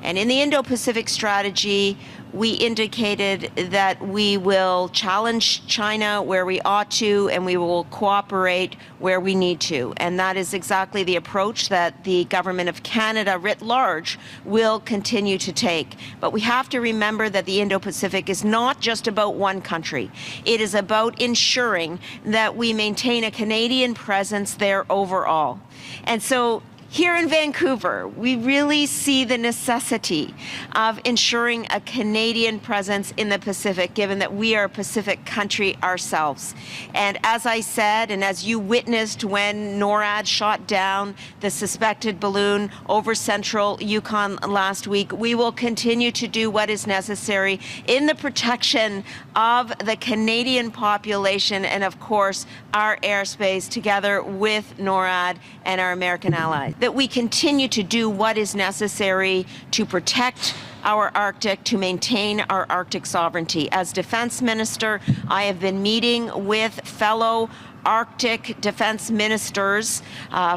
And in the Indo-Pacific strategy, we indicated that we will challenge China where we ought to, and we will cooperate where we need to. And that is exactly the approach that the Government of Canada writ large will continue to take. But we have to remember that the Indo-Pacific is not just about one country. It is about ensuring that we maintain a Canadian presence there overall. And so here in Vancouver, we really see the necessity of ensuring a Canadian presence in the Pacific, given that we are a Pacific country ourselves. And as I said, and as you witnessed when NORAD shot down the suspected balloon over central Yukon last week, we will continue to do what is necessary in the protection of the Canadian population and, of course, our airspace, together with NORAD and our American allies. That we continue to do what is necessary to protect our Arctic, to maintain our Arctic sovereignty. As Defense Minister, I have been meeting with fellow Arctic defense ministers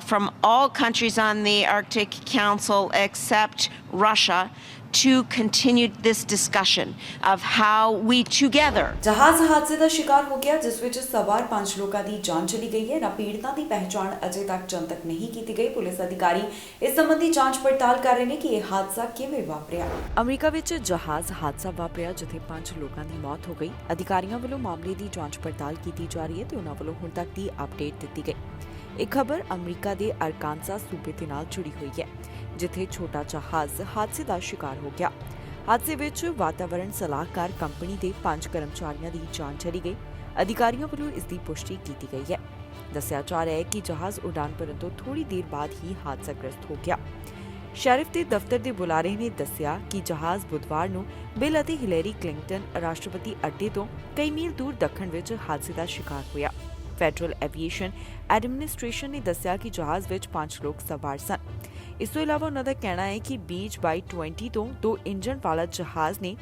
from all countries on the Arctic Council except Russia to continue this discussion of how we together. जहाज हादसे का शिकार हो गया जिस ਵਿੱਚ ਸਵਾਰ 5 ਲੋਕਾਂ ਦੀ ਜਾਨ ਚਲੀ ਗਈ ਹੈ। ਪੀੜਤਾਂ ਦੀ ਪਹਿਚਾਣ ਅਜੇ ਤੱਕ ਜਨਤਕ ਨਹੀਂ ਕੀਤੀ ਗਈ। ਪੁਲਿਸ ਅਧਿਕਾਰੀ ਇਸ ਸੰਬੰਧੀ ਜਾਂਚ ਪੜਤਾਲ ਕਰ ਰਹੇ ਨੇ ਕਿ ਇਹ ਹਾਦਸਾ ਕਿਵੇਂ ਵਾਪਰਿਆ। ਅਮਰੀਕਾ ਵਿੱਚ ਜਹਾਜ਼ ਹਾਦਸਾ ਵਾਪਰਿਆ ਜਿੱਥੇ 5 ਲੋਕਾਂ ਦੀ ਮੌਤ ਹੋ ਗਈ। ਅਧਿਕਾਰੀਆਂ ਵੱਲੋਂ ਮਾਮਲੇ ਦੀ ਜਾਂਚ ਪੜਤਾਲ ਕੀਤੀ ਜਾ ਰਹੀ ਹੈ ਤੇ ਉਹਨਾਂ ਵੱਲੋਂ ਹੁਣ ਤੱਕ ਦੀ ਅਪਡੇਟ ਦਿੱਤੀ ਗਈ। ਇਹ ਖਬਰ ਅਮਰੀਕਾ ਦੇ ਅਰਕਾਨਸਾ ਸੂਬੇ ਦੇ ਨਾਲ ਜੁੜੀ ਹੋਈ ਹੈ ਜਿੱਥੇ ਛੋਟਾ ਜਹਾਜ਼ ਹਾਦਸੇ ਦਾ ਸ਼ਿਕਾਰ ਹੋ ਗਿਆ। ਹਾਦਸੇ ਵਿੱਚ ਵਾਤਾਵਰਣ ਸਲਾਹਕਾਰ ਕੰਪਨੀ ਦੇ 5 ਕਰਮਚਾਰੀਆਂ ਦੀ ਜਾਨ ਚਲੀ ਗਈ। ਅਧਿਕਾਰੀਆਂ ਵੱਲੋਂ ਇਸ ਦੀ ਪੁਸ਼ਟੀ ਕੀਤੀ ਗਈ ਹੈ। ਦੱਸਿਆ ਜਾ ਰਿਹਾ ਹੈ ਕਿ ਜਹਾਜ਼ ਉਡਾਨ ਭਰਨ ਤੋਂ ਥੋੜੀ ਦੇਰ ਬਾਅਦ ਹੀ ਹਾਦਸਾਗ੍ਰਸਤ ਹੋ ਗਿਆ। ਸ਼ੈਰਿਫ ਦੇ ਦਫ਼ਤਰ ਦੇ ਬੁਲਾਰੇ ਨੇ ਦੱਸਿਆ ਕਿ ਜਹਾਜ਼ ਬੁੱਧਵਾਰ ਨੂੰ ਬਿਲ ਅਤੇ ਹਿਲੇਰੀ ਕਲਿੰਟਨ ਰਾਸ਼ਟਰਪਤੀ ਅੱਡੇ ਤੋਂ ਕਈ ਮੀਲ ਦੂਰ ਦੱਖਣ ਵਿੱਚ ਹਾਦਸੇ ਦਾ ਸ਼ਿਕਾਰ ਹੋਇਆ। ਫੈਡਰਲ ਐਵੀਏਸ਼ਨ ਐਡਮਿਨਿਸਟ੍ਰੇਸ਼ਨ ਨੇ ਦੱਸਿਆ ਕਿ ਜਹਾਜ਼ ਵਿੱਚ 5 ਲੋਕ ਸਵਾਰ ਸਨ। ਇਸ ਤੋਂ ਇਲਾਵਾ ਉਹਨਾਂ ਦਾ ਕਹਿਣਾ ਹੈ ਕਿ ਬੀਚ ਬਾਈ 20 ਤੋਂ 2 ਇੰਜਣ ਵਾਲਾ ਜਹਾਜ਼ ਨੇ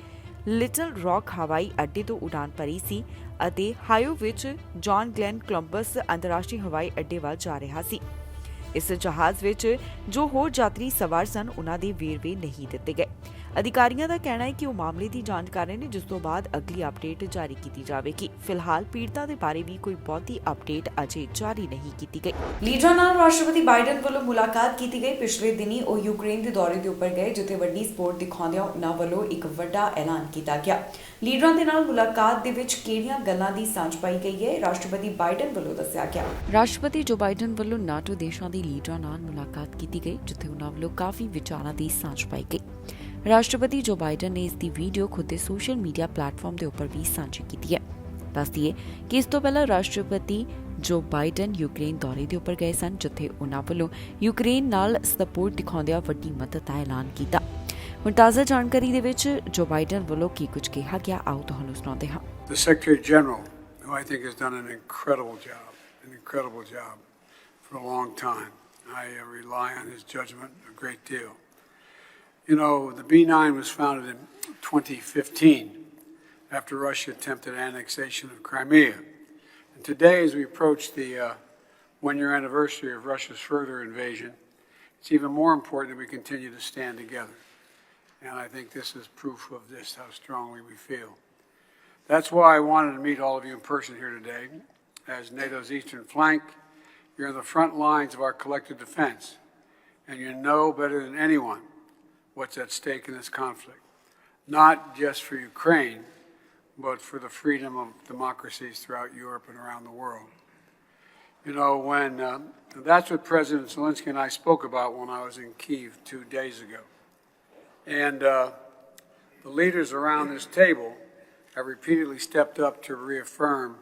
ਲਿਟਲ ਰੌਕ ਹਵਾਈ ਅੱਡੇ ਤੋਂ ਉਡਾਨ ਭਰੀ ਸੀ ਅਤੇ ਹਾਇਓ ਵਿੱਚ ਜੌਨ ਗਲੈਨ ਕੋਲੰਬਸ ਅੰਤਰਰਾਸ਼ਟਰੀ ਹਵਾਈ ਅੱਡੇ ਵੱਲ ਜਾ ਰਿਹਾ ਸੀ। ਇਸ ਜਹਾਜ਼ ਵਿੱਚ ਜੋ ਹੋਰ ਯਾਤਰੀ ਸਵਾਰ ਸਨ ਉਹਨਾਂ ਦੇ ਵੇਰਵੇ ਨਹੀਂ ਦਿੱਤੇ ਗਏ। ਅਧਿਕਾਰੀਆਂ ਦਾ ਕਹਿਣਾ ਹੈ ਕਿ ਉਹ ਮਾਮਲੇ ਦੀ ਜਾਂਚ ਕਰ ਰਹੇ ਨੇ ਜਿਸ ਤੋਂ ਬਾਅਦ ਅਗਲੀ ਅਪਡੇਟ ਜਾਰੀ ਕੀਤੀ ਜਾਵੇਗੀ। ਫਿਲਹਾਲ ਪੀੜਤਾਂ ਦੇ ਬਾਰੇ ਵੀ ਕੋਈ ਬਹੁਤੀ ਅਪਡੇਟ ਅਜੇ ਜਾਰੀ ਨਹੀਂ ਕੀਤੀ ਗਈ। ਲੀਡਰਾਂ ਨਾਲ ਰਾਸ਼ਟਰਪਤੀ ਬਾਈਡਨ ਵੱਲੋਂ ਮੁਲਾਕਾਤ ਕੀਤੀ ਗਈ। ਪਿਛਲੇ ਦਿਨੀ ਉਹ ਯੂਕਰੇਨ ਦੇ ਦੌਰੇ ਦੇ ਉੱਪਰ ਗਏ ਜਿੱਥੇ ਵੱਡੀ ਸਪੋਰਟ ਦਿਖਾਉਂਦਿਆਂ ਉਹਨਾਂ ਵੱਲੋਂ ਇੱਕ ਵੱਡਾ ਐਲਾਨ ਕੀਤਾ ਗਿਆ। ਲੀਡਰਾਂ ਦੇ ਨਾਲ ਮੁਲਾਕਾਤ ਦੇ ਵਿੱਚ ਕਿਹੜੀਆਂ ਗੱਲਾਂ ਦੀ ਸਾਂਝ ਪਾਈ ਗਈ ਹੈ ਰਾਸ਼ਟਰਪਤੀ ਬਾਈਡਨ ਵੱਲੋਂ ਦੱਸਿਆ ਗਿਆ। ਰਾਸ਼ਟਰਪਤੀ ਜੋ ਬਾਈਡਨ ਵੱਲੋਂ ਨਾਟੋ ਦੇਸ਼ਾਂ ਦੇ ਲੀਡਰਾਂ ਨਾਲ ਮੁਲਾਕਾਤ ਕੀਤੀ ਗਈ ਜਿੱਥੇ ਉਹਨਾਂ ਵੱਲੋਂ ਕਾਫੀ ਵਿਚਾਰਾਂ ਦੀ ਸਾਂਝ ਪਾਈ ਗਈ। ਰਾਸ਼ਟਰਪਤੀ ਜੋ ਬਾਈਡਨ ਨੇ ਇਸ ਦੀ ਵੀਡੀਓ ਖੁਦ ਦੇ ਸੋਸ਼ਲ ਮੀਡੀਆ ਪਲੇਟਫਾਰਮ ਦੇ ਉੱਪਰ ਵੀ ਸਾਂਝੀ ਕੀਤੀ ਹੈ। ਦੱਸ ਦਈਏ ਕਿ ਇਸ ਤੋਂ ਪਹਿਲਾਂ ਰਾਸ਼ਟਰਪਤੀ ਜੋ ਬਾਈਡਨ ਯੂਕਰੇਨ ਦੌਰੇ ਦੇ ਉੱਪਰ ਗਏ ਸਨ ਜਿੱਥੇ ਉਹਨਾਂ ਵੱਲੋਂ ਯੂਕਰੇਨ ਨਾਲ ਸਪੋਰਟ ਦਿਖਾਉਂਦਿਆਂ ਵੱਡੀ ਮਦਦ ਦਾ ਐਲਾਨ ਕੀਤਾ। ਹੁਣ ਤਾਜ਼ਾ ਜਾਣਕਾਰੀ ਦੇ ਵਿੱਚ ਜੋ ਬਾਈਡਨ ਵੱਲੋਂ ਕੀ ਕੁਝ ਕਿਹਾ ਗਿਆ ਆਓ ਤੁਹਾਨੂੰ ਸੁਣਾਉਂਦੇ ਹਾਂ। The Secretary General, who I think has done an incredible job for a long time. I rely on his judgment a great deal. You know, the B9 was founded in 2015 after Russia attempted annexation of Crimea. And today, as we approach the one-year anniversary of Russia's further invasion, it's even more important that we continue to stand together. And I think this is proof of this, how strongly we feel. That's why I wanted to meet all of you in person here today. As NATO's eastern flank, you're in the front lines of our collective defense, and you know better than anyone what's at stake in this conflict, not just for Ukraine, but for the freedom of democracies throughout Europe and around the world. You know, that's what President Zelensky and I spoke about when I was in Kyiv 2 days ago. And the leaders around this table have repeatedly stepped up to reaffirm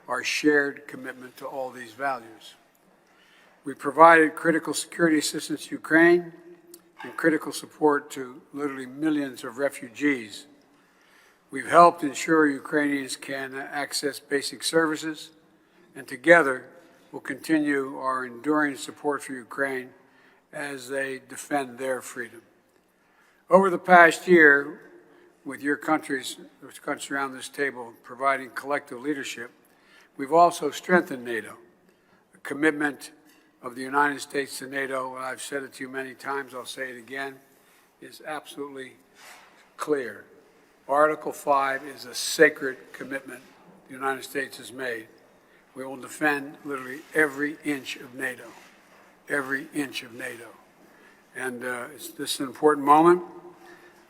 our shared commitment to all these values. We provided critical security assistance to Ukraine and critical support to literally millions of refugees. We've helped ensure Ukrainians can access basic services, and together we'll continue our enduring support for Ukraine as they defend their freedom. Over the past year, with your countries around this table providing collective leadership, we've also strengthened NATO. The commitment of the United States to NATO, and I've said it to you many times, I'll say it again, is absolutely clear. Article 5 is a sacred commitment the United States has made. We will defend literally every inch of NATO, every inch of NATO. And this is an important moment.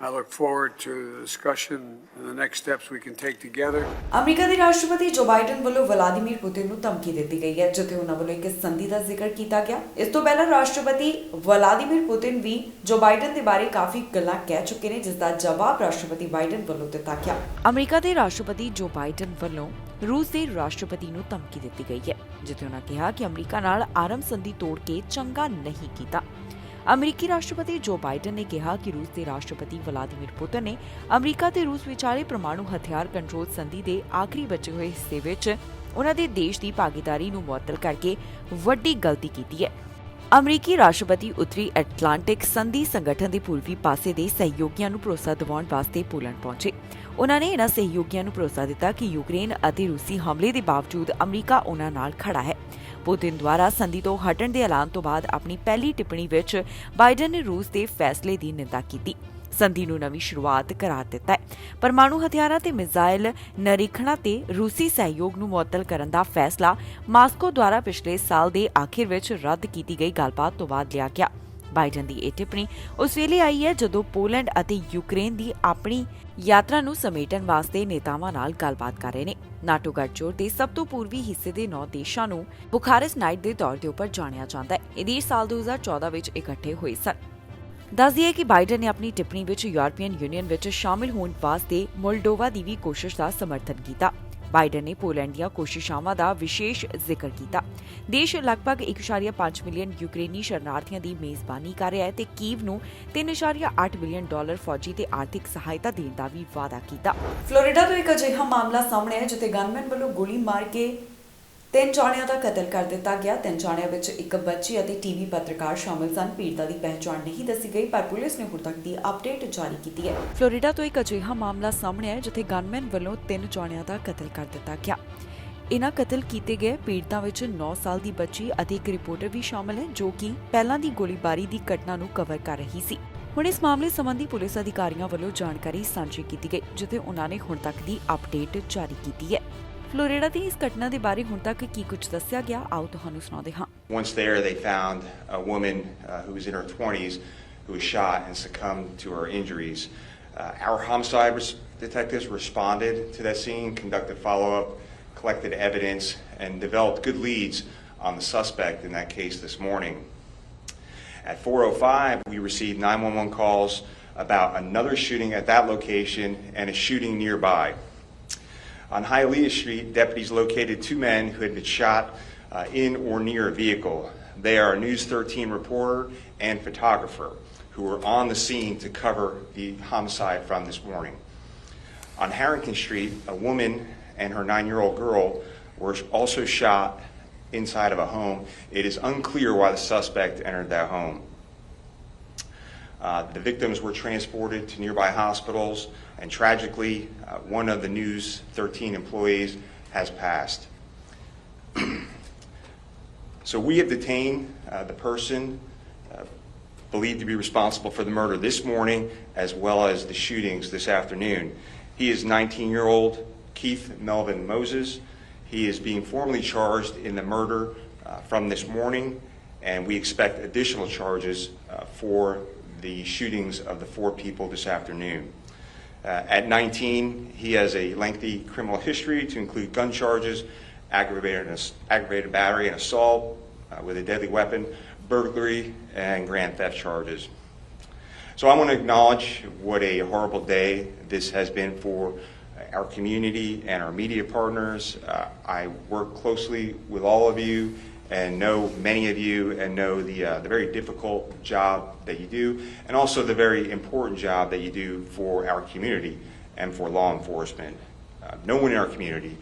I look forward to the discussion and the next steps we can take together. America ਦੇ ਰਾਸ਼ਟਰਪਤੀ ਜੋ Biden ਵੱਲੋਂ Vladimir Putin ਨੂੰ ਧਮਕੀ ਦਿੱਤੀ ਗਈ ਹੈ, ਜਿੱਥੇ ਉਹਨਾਂ ਵੱਲੋਂ ਇੱਕ ਸੰਧੀ ਦਾ ਜ਼ਿਕਰ ਕੀਤਾ ਗਿਆ। ਇਸ ਤੋਂ ਪਹਿਲਾਂ ਰਾਸ਼ਟਰਪਤੀ ਵਲਾਦੀਮੀਰ ਪੁਤਿਨ ਵੀ ਜੋ ਬਾਈਡਨ ਦੇ ਬਾਰੇ ਕਾਫੀ ਗੱਲਾਂ ਕਹਿ ਚੁੱਕੇ ਨੇ, ਜਿਸ ਦਾ ਜਵਾਬ ਰਾਸ਼ਟਰਪਤੀ ਬਾਈਡਨ ਵੱਲੋਂ ਦਿੱਤਾ ਗਿਆ। ਅਮਰੀਕਾ ਦੇ ਰਾਸ਼ਟਰਪਤੀ ਜੋ ਬਾਈਡਨ ਵੱਲੋਂ ਰੂਸ ਦੇ ਰਾਸ਼ਟਰਪਤੀ ਨੂੰ ਧਮਕੀ ਦਿੱਤੀ ਗਈ ਹੈ, ਜਿੱਥੇ ਉਹਨਾਂ ਕਿਹਾ ਕਿ ਅਮਰੀਕਾ ਨਾਲ ਆਰਮ ਸੰਧੀ ਤੋੜ ਕੇ ਚੰਗਾ ਨਹੀਂ ਕੀਤਾ। ਅਮਰੀਕੀ ਰਾਸ਼ਟਰਪਤੀ ਜੋ ਬਾਈਡਨ ਨੇ ਕਿਹਾ ਕਿ ਰੂਸ ਦੇ ਰਾਸ਼ਟਰਪਤੀ ਵਲਾਦੀਮੀਰ ਪੁਤਿਨ ਨੇ ਅਮਰੀਕਾ ਤੇ ਰੂਸ ਵਿਚਾਲੇ ਪਰਮਾਣੂ ਹਥਿਆਰ ਕੰਟਰੋਲ ਸੰਧੀ ਦੇ ਆਖਰੀ ਬਚੇ ਹੋਏ ਹਿੱਸੇ ਵਿੱਚ ਉਹਨਾਂ ਦੇ ਦੇਸ਼ ਦੀ ਭਾਗੀਦਾਰੀ ਨੂੰ ਮੁਅੱਤਲ ਕਰਕੇ ਵੱਡੀ ਗਲਤੀ ਕੀਤੀ ਹੈ। ਅਮਰੀਕੀ ਰਾਸ਼ਟਰਪਤੀ ਉੱਤਰੀ ਐਟਲਾਂਟਿਕ ਸੰਧੀ ਸੰਗਠਨ ਦੇ ਪੂਰਬੀ ਪਾਸੇ ਦੇ ਸਹਿਯੋਗੀਆਂ ਨੂੰ ਭਰੋਸਾ ਦਿਵਾਉਣ ਵਾਸਤੇ ਪੋਲੈਂਡ ਪਹੁੰਚੇ। ਉਹਨਾਂ ਨੇ ਇਹਨਾਂ ਸਹਿਯੋਗੀਆਂ ਨੂੰ ਭਰੋਸਾ ਦਿੱਤਾ ਕਿ ਯੂਕਰੇਨ ਅਤੇ ਰੂਸੀ ਹਮਲੇ ਦੇ ਬਾਵਜੂਦ ਅਮਰੀਕਾ ਉਹਨਾਂ ਨਾਲ ਖੜਾ ਹੈ। ਪੁਤਿਨ ਦੁਆਰਾ ਸੰਧੀ ਤੋਂ ਹਟਣ ਦੇ ਐਲਾਨ ਤੋਂ ਬਾਅਦ ਆਪਣੀ ਪਹਿਲੀ ਟਿੱਪਣੀ ਵਿੱਚ ਬਾਈਡਨ ਨੇ ਰੂਸ ਦੇ ਫੈਸਲੇ ਦੀ ਨਿੰਦਾ ਕੀਤੀ। ਸੰਧੀ ਨੂੰ ਨਵੀਂ ਸ਼ੁਰੂਆਤ ਕਰਾਰ ਦਿੱਤਾ ਹੈ। ਪਰਮਾਣੂ ਹਥਿਆਰਾਂ ਤੇ ਮਿਜ਼ਾਈਲ ਨਿਰੀਖਣਾਂ ਤੇ ਰੂਸੀ ਸਹਿਯੋਗ ਨੂੰ ਮੁਅੱਤਲ ਕਰਨ ਦਾ ਫੈਸਲਾ ਮਾਸਕੋ ਦੁਆਰਾ ਪਿਛਲੇ ਸਾਲ ਦੇ ਆਖਿਰ ਵਿੱਚ ਰੱਦ ਕੀਤੀ ਗਈ ਗੱਲਬਾਤ ਤੋਂ ਬਾਅਦ ਲਿਆ ਗਿਆ। ਬਾਈਡਨ ਦੀ ਇਹ ਟਿੱਪਣੀ ਉਸ ਵੇਲੇ ਆਈ ਹੈ ਜਦੋਂ ਪੋਲੈਂਡ ਅਤੇ ਯੂਕਰੇਨ ਦੀ ਆਪਣੀ ਯਾਤਰਾ ਨੂੰ ਸਮੇਟਣ ਵਾਸਤੇ ਨੇਤਾਵਾਂ ਨਾਲ ਗੱਲਬਾਤ ਕਰ ਰਹੇ ਨੇ। ਨਾਟੋ ਗੱਠਜੋੜ ਦੇ ਸਭ ਤੋਂ ਪੂਰਬੀ ਹਿੱਸੇ ਦੇ 9 ਦੇਸ਼ਾਂ ਨੂੰ ਬੁਖਾਰੈਸਟ ਨਾਈਟ ਦੇ ਤੌਰ ਦੇ ਉੱਪਰ ਜਾਣਿਆ ਜਾਂਦਾ ਹੈ। ਇਹ ਦੇਸ਼ ਸਾਲ 2014 ਵਿੱਚ ਇਕੱਠੇ ਹੋਏ ਸਨ। ਦੱਸ ਦਈਏ ਕਿ ਬਾਈਡਨ ਨੇ ਆਪਣੀ ਟਿੱਪਣੀ ਵਿੱਚ ਯੂਰਪੀਅਨ ਯੂਨੀਅਨ ਵਿੱਚ ਸ਼ਾਮਿਲ ਹੋਣ ਵਾਸਤੇ ਮੋਲਡੋਵਾ ਦੀ ਵੀ ਕੋਸ਼ਿਸ਼ ਦਾ ਸਮਰਥਨ ਕੀਤਾ। ਬਾਈਡਨ ਨੇ ਪੋਲੈਂਡ ਦੀਆਂ ਕੋਸ਼ਿਸ਼ਾਂ ਦਾ ਵਿਸ਼ੇਸ਼ ਜ਼ਿਕਰ ਕੀਤਾ। ਦੇਸ਼ ਲਗਭਗ 1.5 ਮਿਲੀਅਨ ਯੂਕਰੇਨੀ ਸ਼ਰਨਾਰਥੀਆਂ ਦੀ ਮੇਜ਼ਬਾਨੀ ਕਰ ਰਿਹਾ ਹੈ ਤੇ ਕੀਵ ਨੂੰ $3.8 ਬਿਲੀਅਨ ਫੌਜੀ ਤੇ ਆਰਥਿਕ ਸਹਾਇਤਾ ਦੇਣ ਦਾ ਵੀ ਵਾਅਦਾ ਕੀਤਾ। ਫਲੋਰੀਡਾ ਤੋਂ ਇੱਕ ਅਜਿਹਾ ਮਾਮਲਾ ਸਾਹਮਣੇ ਹੈ ਜਿੱਥੇ ਗਨਮੈਨ ਵੱਲੋਂ ਗੋਲੀ ਮਾਰ ਕੇ 3 ਜਾਣਿਆਂ ਦਾ ਕਤਲ ਕਰ ਦਿੱਤਾ ਗਿਆ। 3 ਜਾਣਿਆਂ ਵਿੱਚ ਇੱਕ ਬੱਚੀ ਅਤੇ ਟੀਵੀ ਪੱਤਰਕਾਰ ਸ਼ਾਮਲ ਸਨ। ਪੀੜਤਾ ਦੀ ਪਹਿਚਾਣ ਨਹੀਂ ਦੱਸੀ ਗਈ, ਪਰ ਪੁਲਿਸ ਨੇ ਹੁਣ ਤੱਕ ਦੀ ਅਪਡੇਟ ਜਾਰੀ ਕੀਤੀ ਹੈ। ਫਲੋਰੀਡਾ ਤੋਂ ਇੱਕ ਅਜਿਹਾ ਮਾਮਲਾ ਸਾਹਮਣੇ ਆਇਆ ਜਿੱਥੇ ਗਨਮੈਨ ਵੱਲੋਂ 3 ਜਾਣਿਆਂ ਦਾ ਕਤਲ ਕਰ ਦਿੱਤਾ ਗਿਆ। ਇਨ੍ਹਾਂ ਕਤਲ ਕੀਤੇ ਗਏ ਪੀੜਤਾਂ ਵਿੱਚ 9 ਸਾਲ ਦੀ ਬੱਚੀ ਅਤੇ ਇੱਕ ਰਿਪੋਰਟਰ ਵੀ ਸ਼ਾਮਲ ਹੈ, ਜੋ ਕਿ ਪਹਿਲਾਂ ਦੀ ਗੋਲੀਬਾਰੀ ਦੀ ਘਟਨਾ ਨੂੰ ਕਵਰ ਕਰ ਰਹੀ ਸੀ। ਹੁਣ ਇਸ ਮਾਮਲੇ ਸੰਬੰਧੀ ਪੁਲਿਸ ਅਧਿਕਾਰੀਆਂ ਵੱਲੋਂ ਜਾਣਕਾਰੀ ਸਾਂਝੀ ਕੀਤੀ ਗਈ, ਜਿੱਥੇ ਉਹਨਾਂ ਨੇ ਹੁਣ ਤੱਕ ਦੀ ਅਪਡੇਟ ਜਾਰੀ ਕੀਤੀ ਹੈ। ਫਲੋਰੀਡਾ ਦੀ ਇਸ ਘਟਨਾ ਦੇ ਬਾਰੇ ਹੁਣ ਤੱਕ ਕੀ ਕੁਝ ਦੱਸਿਆ ਗਿਆ, ਆਓ ਤੁਹਾਨੂੰ ਸੁਣਾਉਂਦੇ ਹਾਂ। Once there, they found a woman who was in her 20s who was shot and succumbed to her injuries. Our homicide detectives responded to that scene, conducted follow-up, collected evidence, and developed good leads on the suspect in that case this morning. At 4:05, we received 911 calls about another shooting at that location and a shooting nearby. On Hialeah Street, deputies located 2 men who had been shot in or near a vehicle. They are a News 13 reporter and photographer who were on the scene to cover the homicide from this morning. On Harrington Street, a woman and her 9-year-old girl were also shot inside of a home. It is unclear why the suspect entered that home. The victims were transported to nearby hospitals, and tragically, one of the News 13 employees has passed. So we have detained the person believed to be responsible for the murder this morning, as well as the shootings this afternoon. He is 19-year-old Keith Melvin Moses. He is being formally charged in the murder from this morning, and we expect additional charges for the shootings of the 4 people this afternoon. At 19, he has a lengthy criminal history to include gun charges, aggravated battery and assault with a deadly weapon, burglary, and grand theft charges. So I want to acknowledge what a horrible day this has been for our community and our media partners. I work closely with all of you, and know many of you and know the very difficult job that you do, and also the very important job that you do for our community and for law enforcement. No one in our community,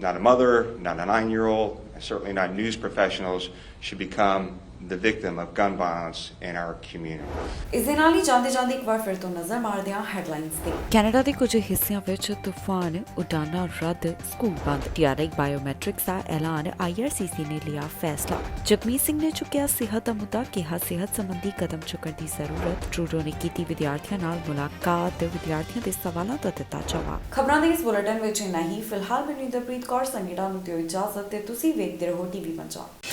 not a mother, not a 9-year-old, and certainly not news professionals, should become the victim of gun violence in our community. ਇਸ ਦੇ ਨਾਲ ਹੀ ਜਾਂਦੇ ਇੱਕ ਵਾਰ ਫਿਰ ਤੋਂ ਨਜ਼ਰ ਮਾਰਦੇ ਹਾਂ ਹੈਡਲਾਈਨਸ ਤੇ। ਕੈਨੇਡਾ ਦੇ ਕੁਝ ਹਿੱਸਿਆਂ ਵਿੱਚ ਤੂਫਾਨ, ਉਡਾਨਾਂ ਰੱਦ, ਸਕੂਲ ਬੰਦ। TRI ਬਾਇਓਮੈਟ੍ਰਿਕਸ ਦਾ ਐਲਾਨ, IRCC ਨੇ ਲਿਆ ਫੈਸਲਾ। ਜਗਮੀਤ ਸਿੰਘ ਨੇ ਚੁੱਕਿਆ ਸਿਹਤ ਦਾ ਮੁੱਦਾ, ਕਿਹਾ ਸਿਹਤ ਸੰਬੰਧੀ ਕਦਮ ਚੁੱਕਣ ਦੀ ਜ਼ਰੂਰਤ। ਟਰੂਡੋ ਨੇ ਕੀਤੀ ਵਿਦਿਆਰਥੀਆਂ ਨਾਲ ਮੁਲਾਕਾਤ, ਵਿਦਿਆਰਥੀਆਂ ਦੇ ਸਵਾਲਾਂ ਦਾ ਦਿੱਤਾ ਜਵਾਬ। ਖਬਰਾਂ ਦੇ ਇਸ ਬੁਲੇਟਿਨ ਵਿੱਚ ਇੰਨਾ ਹੀ। ਫਿਲਹਾਲ ਮੈਨੂੰ ਇੰਦਰਪ੍ਰੀਤ ਕੌਰ ਸੰਘੇੜਾ ਨੂੰ ਦਿਓ ਇਜਾਜ਼ਤ ਤੇ ਤੁਸੀਂ ਵੇਖਦੇ ਰਹੋ TV ਪੰਜਾਬ।